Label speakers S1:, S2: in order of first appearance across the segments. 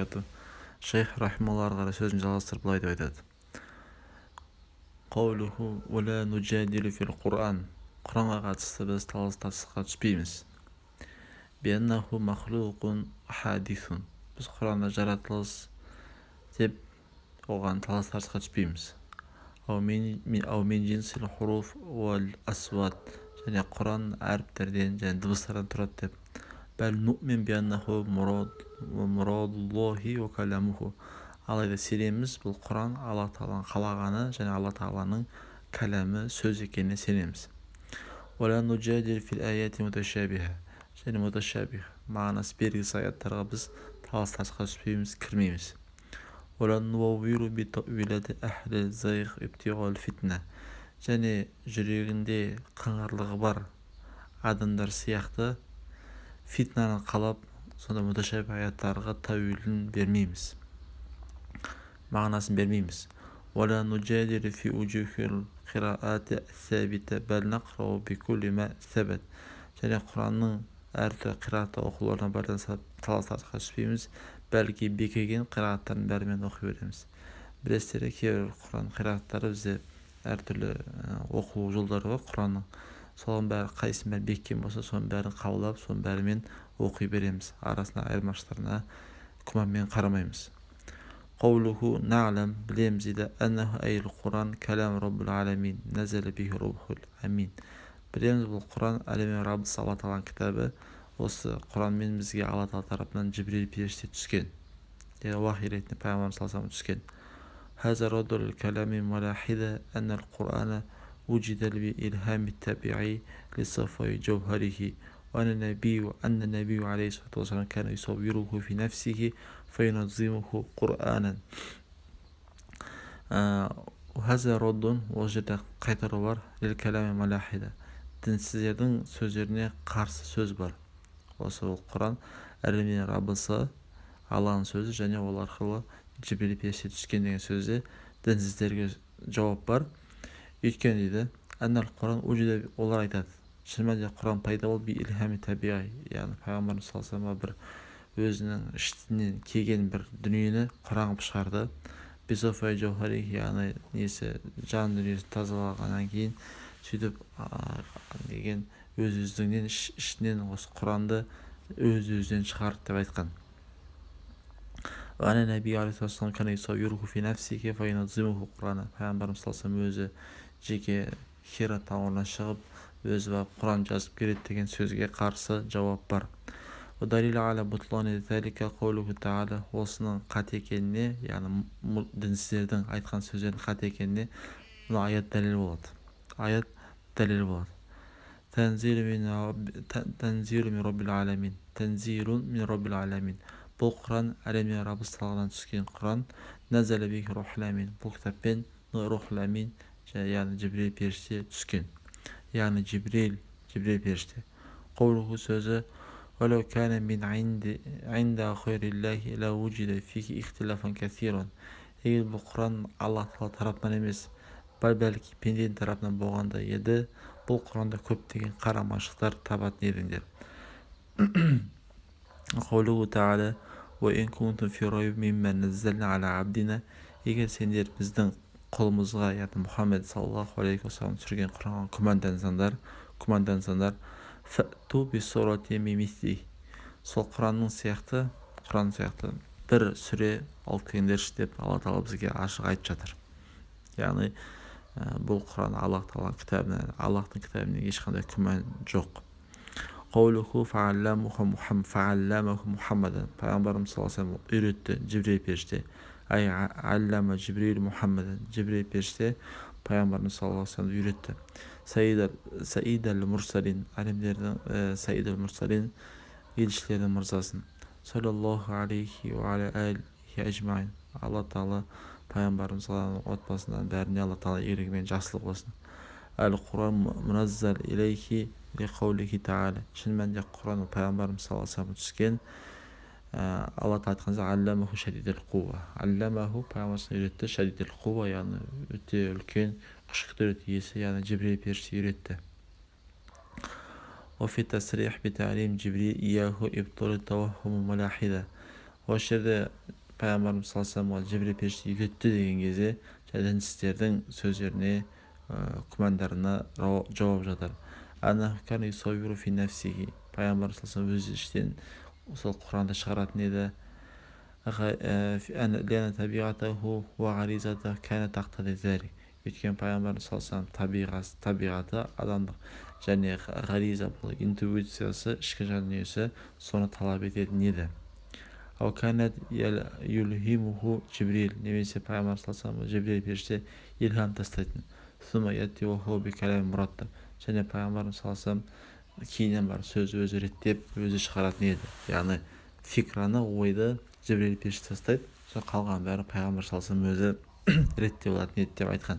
S1: баракату. Шейх рахималлаху қарай сөзін жалғастырып былай деп айтады. Қаулуху ула нуджадилу фил Құран. Құранға қатысты біз талас-тартысқа түспейміз. Бианнаху махлуқун хадисун. Біз Құранды жаратылыс деп оған талас-тартысқа түспейміз. Ау мен жинсил хуруф уал асват. Және Құран әріптерден және дыбыстардан тұрады деп. Бәл нуъмин бианнаху мұрадуллахи ва каламуху. Алайда сенеміз, бұл Құран Алла Тағаланың қалағаны және Алла Тағаланың кәләмі, сөз екеніне сенеміз. Уала нуджадил фил аяти муташабиха. Және муташабих мағынасы белгісіз аяттарға біз талас-тартысқа түспейміз, кірмейміз. Уала нуаввилу би тауилати ахли зайғ ибтиғал фитна. Және жүрегінде қыңырлығы бар адамдар сияқты фитнаны қалап, сонда муташабих аяттарға тәуилін бермейміз, мағынасын бермейміз. Уала нуджадилу фи уджухил қираати сәбиті бәл нақрау би кулли ма сәбәт. Және Құранның әртүрлі қираатта оқуларына байланысты талас-тартысқа түспейміз, бәлки бекіген қирааттардың бәрімен оқи береміз. Білесіздер, кейбір Құран қирааттары бізде әртүрлі оқу жолдары бар Құранның. Соның бәрі қайсының бәрі беккен болса, соның бәрін қабылдап, соның бәрімен оқи береміз. Арасына айырмашылықтарына күмәнмен қарамаймыз. Қаулуху нағлам, білеміз дейді, әннаху әйіл Құран кәлам Раббул аламин, нәзәлі бихи рухул амин. Білеміз, бұл Құран әлемнің Раббысы Алла Тағаланың кітабы. Осы Құранмен бізге Алла Тағала тарапынан Жибрил періште түскен, уахи ретінде пайғамбарымыз саллаллаху алейхи түскен. Хаза раддул кәлами малахида әннәл Құрана уджидал би илхами таби'i лисафай джауһарихи ва анна набию алейхи саллату вассалам кана юсаввируху фи нафсихи файназимуху Құраанан. Хаза раддун, ол жерде қайтару бар, лил кәлами малахида, дінсіздердің сөздеріне қарсы сөз бар. Осы ол Құран әлемнің Раббысы Алланың сөзі, және ол арқылы Жибрил періште түскен деген сөзде дінсіздерге жауап бар. Өйткені дейді, әннәл Құран уджида, олар айтады, шынымен Құран пайда болды би илхами табиғи, яғни пайғамбарымыз саллаллаху алейхи вассалам бір өзінің ішінен келген бір дүниені Құран қылып шығарды. Бисафай джауһарихи, яғни несі жан дүниесін тазалағаннан кейін сөйтіп деген өз-өздігінен ішінен осы Құранды өз-өзінен шығарды деп айтқан. Ана нәби алейхиссалам кана юсаввируху фи нафсихи файназимуху Құрана. Пайғамбарымыз саллаллаху алейхи вассалам өзі жеке Хира тауына шығып, өзі барып Құран жазып келеді деген сөзге қарсы жауап бар. Далил аля бутлани залика қаулуху тағала. Осының қате екеніне, яғни дінсіздердің айтқан сөздердің қате екеніне мына аят дәлел болады. Аят дәлел болады. Танзилу мин раббил аламин. Танзилун мин раббил аламин. Бұл Құран әлемнің Раббысы Тағаладан түскен Құран. Назала бихи рухул амин. Бұл кітаппен рухул амин, яғни Жибрил періште түскен. Яғни Жибрил періште. Қаулуху сөзі وَلَوْ كَانَ مِنْ عِنْدَ غَيْرِ اللَّهِ لَوُجِدَ فِيهِ اخْتِلَافًا كَثِيرًا. Егер бұл Құран Алла Тағала тарапынан емес, бәлки пенденің тарапынан болғанда еді, бұл Құранда көптеген қарамашылықтар табатын едіңдер. Қаулуху тағала وَإِنْ كُنْتُمْ فِي رَيْبٍ مِّمَّا نَزَّلْنَا عَلَى عَبْدِنَا. Егер сендер біздің құлымызға, яғни Мұхаммед саллаллаху алейхи вассалам түсірген Құранға күмәндансаңдар, фәту бисурати мин мисли. Сол Құран сияқты бір сүре алып келіңдерші деп Алла Тағала бізге ашық айтып жатыр. Яғни бұл Құран Аллахтың кітабынан ешқандай күмән жоқ. Қаулуху фаалламуху Мұхаммадан. Пайғамбарымыз саллаллаху алейхи вассалам үйретті Жибрил періште. Аллама Жибрил Мұхаммадан. Жибрил періште пайғамбарымыз саллаллаху алейхи вассалам үйретті. Саидал мурсалин, әлемдердің Саидал мурсалин, елшілердің мырзасын. Саллаллаху алейхи ва аля алейхи ажмаин. Алла Тағала пайғамбарымыз отбасынан бәріне Алла Тағала игілігімен жақсылық болсын. Әл-Құран мұназзал илейхи лиқаулихи тағала. Шын мәнінде Құран пайғамбарымыз саллаллаху алейхи вассалам түскен. Алла Тағала айтқанда алламаху шадидул қуа. Алламаху пайғамбарымыз үйретті, шадидул қуа, яғни өте үлкен күш құдірет иесі, яғни Жибрил періште үйретті. وفي التصريح بتعليم جبريل إياه إبطال التوهم الملاحدة. осы жерде пайғамбарымыз саллаллаху алейхи жіберил періште үйретті деген кезде дінсіздердің сөздеріне күмәндарына жауап жатыр. Пайғамбар саллаллаху өз іштен сол Құранды шығаратын еді. Өйткені пайғамбар саллаллаху табиғаты адамдық және ғариза, бұл интуициясы, ішкі жан дүниесі соны талап ететін еді. Немесе пайғамбар саллаллаху жіберил періште илһам тастайтын. Және пайғамбар саллаллаху кейіннен бар сөз өзі реттеп өзі шығаратын еді. Яғни фикраны, ойды жіберил періште тастайды, сол қалған бәрі пайғамбар саллаллаху өзі реттеп алатын еді деп айтқан.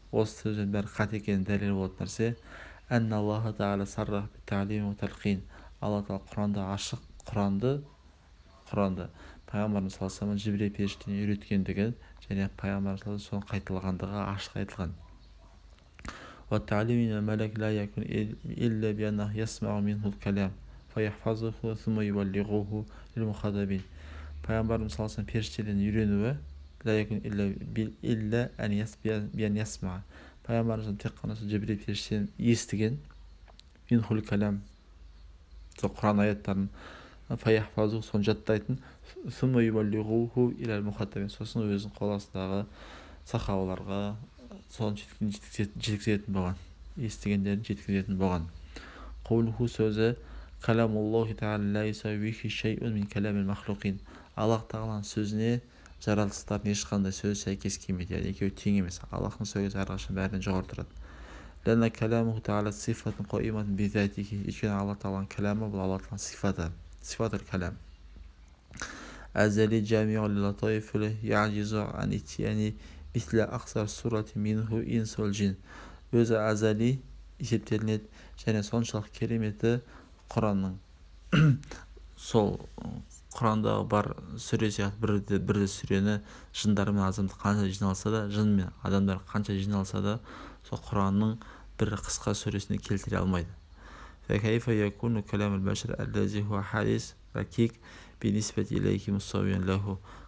S1: Осы сөзден бәрі қате екенін дәлел болатын нәрсе Алла тағала Құранда ашық Құранды пайғамбарымыз саллаллаху жіберил періштені үйреткендігі және пайғамбар саллаллаху соны қайталағандығы ашық айтылған. Пайғамбарымыз саллаллаху періштеден үйренуі пайғамбарымыз тек қана жіберил періштеден естіген минхул калям, сол Құран аяттарын соны жаттайтын, сосын өзінің қол астындағы сахабаларға соны жеткізетін болған, естігендерін жеткізетін болған. Қаулуху сөзі каламуллахи тағала Аллах тағаланың сөзіне жаратылыстардың ешқандай сөз сәйкес келмейді, яғни екеуі тең емес. Аллахтың сөзі әрқашан бәрінен жоғары тұрады. Өйткені Алла тағаланың кәләмі бұл Алла тағаланың сифаты, сифатул кәләм. Әзәли жамиғ лилатайфи яъжизу ан итияни мисля ақсар сурати минху инс вал джин. Өзі әзәли есептелінеді және соншалық кереметі Құранның сол Құрандағы бар сүре сияқты бірді сүрені жындар мен адамдар қанша жиналса да, жын мен адамдар қанша жиналса да, сол Құранның бір қысқа сүресіне келтіре алмайды.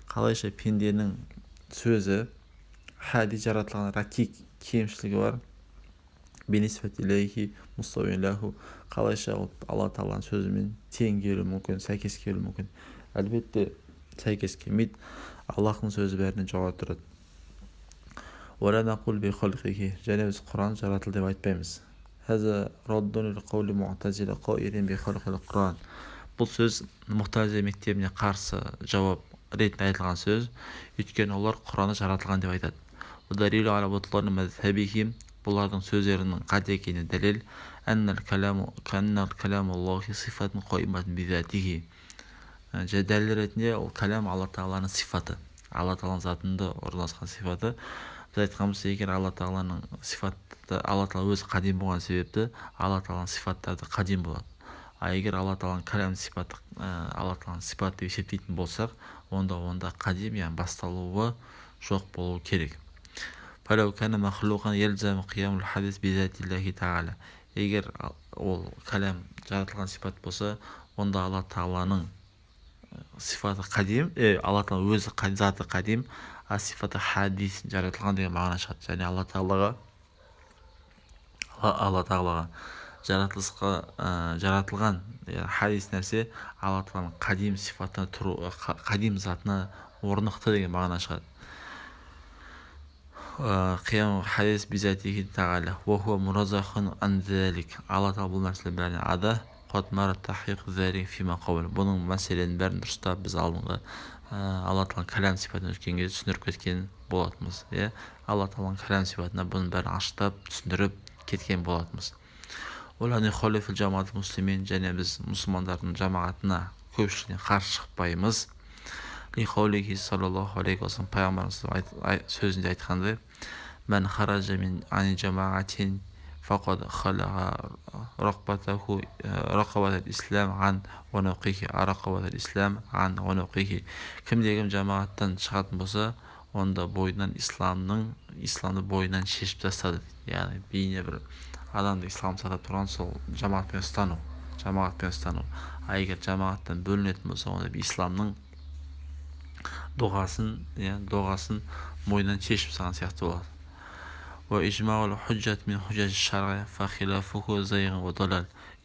S1: Қалайша пенденің сөзі хадис жаратылған ракик кемшілігі бар, қалайша Алла тағаланың сөзімен тең келуі мүмкін, сәйкес келуі мүмкін. Әлбетте сәйкес келмейді. Аллахтың сөзі бәрінен жоғары тұрады. Және біз Құран жаратылды деп айтпаймыз. Бұл сөз Мұғтазила мектебіне қарсы жауап ретінде айтылған сөз, өйткені олар Құранды жаратылған деп айтады. Бұлардың сөздерінің қате екеніне дәлел дәлел ретінде ол кәләм Алла тағаланың сифаты, Алла тағаланың затында орналасқан сифаты. Біз айтқанбыз, егер Алла тағаланың сифаты, Алла тағала өзі қадим болған себепті Алла тағаланың сифаттары қадим болады. Егер Алла тағаланың кәләм сифаты Алла тағаланың сифаты деп есептейтін болсақ, онда қадим, яғни басталуы жоқ болуы керек. Егер ол кәләм жаратылған сифат болса, онда Алла тағаланың сифаты қадим, Алла тағала өзі заты қадим, а сифаты хадис жаратылған деген мағына шығады. Және Алла тағалаға жаратылған хадис нәрсе Алла тағаланың қадим сифатына қадим затына орнықты деген мағына шығады. Хадис бизатихи тағала Алла тағала бұл нәрселер бәріне ада. Бұның мәселенің бәрін дұрыстап біз алдыңғы Алла тағаланың кәләм сифатын өткенге түсіндіріп кеткен болатынбыз. Алла тағаланың кәләм сифатына бұның бәрін аштап түсіндіріп кеткен болатынбыз. Және біз мұсылмандардың жамағатына көпшілігіне қарсы шықпаймыз. Пайғамбарымыз сөзінде айтқандай, мән хаража мин ани жамағатин фақад халаға рақабат ислам ан кімде-кім жамағаттан шығатын болса, онда бойынан исламды бойынан шешіп тастады. Яғни бейне бір адамды ислам сақтап тұрған сол жамағатпен ұстану. жамағатпен ұстану. Егер жамағаттан бөлінетін болса, онда исламның доғасын мойнынан шешіп салған сияқты болады.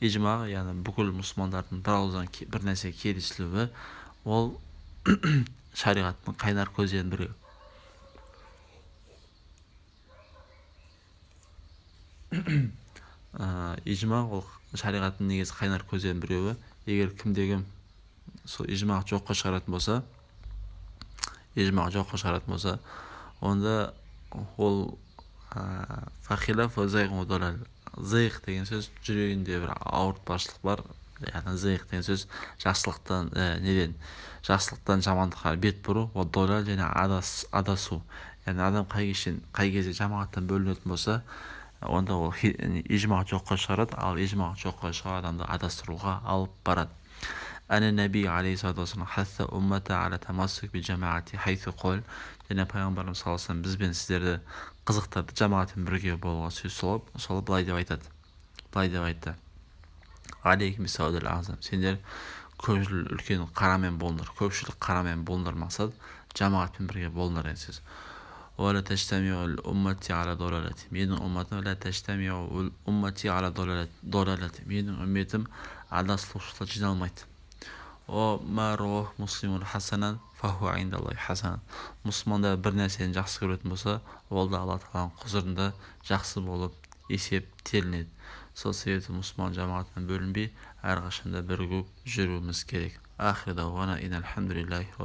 S1: Ижма, яғни бүкіл мұсылмандардың бір ауыздан бір нәрсе келісілуі, ол шариғаттың қайнар көздерінің бірі. Ижма ол шариғаттың негізі қайнар көздерінің біреуі. Егер кімде-кім сол ижмаға жоққа шығаратын болса, онда ол зайғ деген сөз, жүрегінде бір ауыртпашылық бар. Яғни зайғ деген сөз жақсылықтан жамандыққа бет бұру, ол долал және адасу. Яғни адам қай кезде жамағаттан бөлінетін болса, онда ол ижмаға жоққа шығарады, ал ижмаға жоққа шығару адамды адастыруға алып барады. Әне Нәби алейхиссалату вассалам хасса уммата аля тамассук би жамаати хайсу қол. Және пайғамбарымыз саллаллаху алейхи вассалам бізбен сіздерді қызықтырды жамағатпен бірге болуға сөз солып былай деп айтты. Алейкум бисауадил азам. Сендер көпшілік үлкен қарамен болыңдар, мақсат жамағатпен бірге болыңдар деген сөз. Уәлә тәжтәмиу уммати аля долалати. Менің үмметім адасушылықта жиналмайды. Мұсылмандар бір нәрсені жақсы көретін болса, ол да Алла тағаланың құзырында жақсы болып есептелінеді. Сол себепті мұсылман жамағатынан бөлінбей, әрқашанда бірігіп жүруіміз керек. Ахир дауана инальхамдулиллахи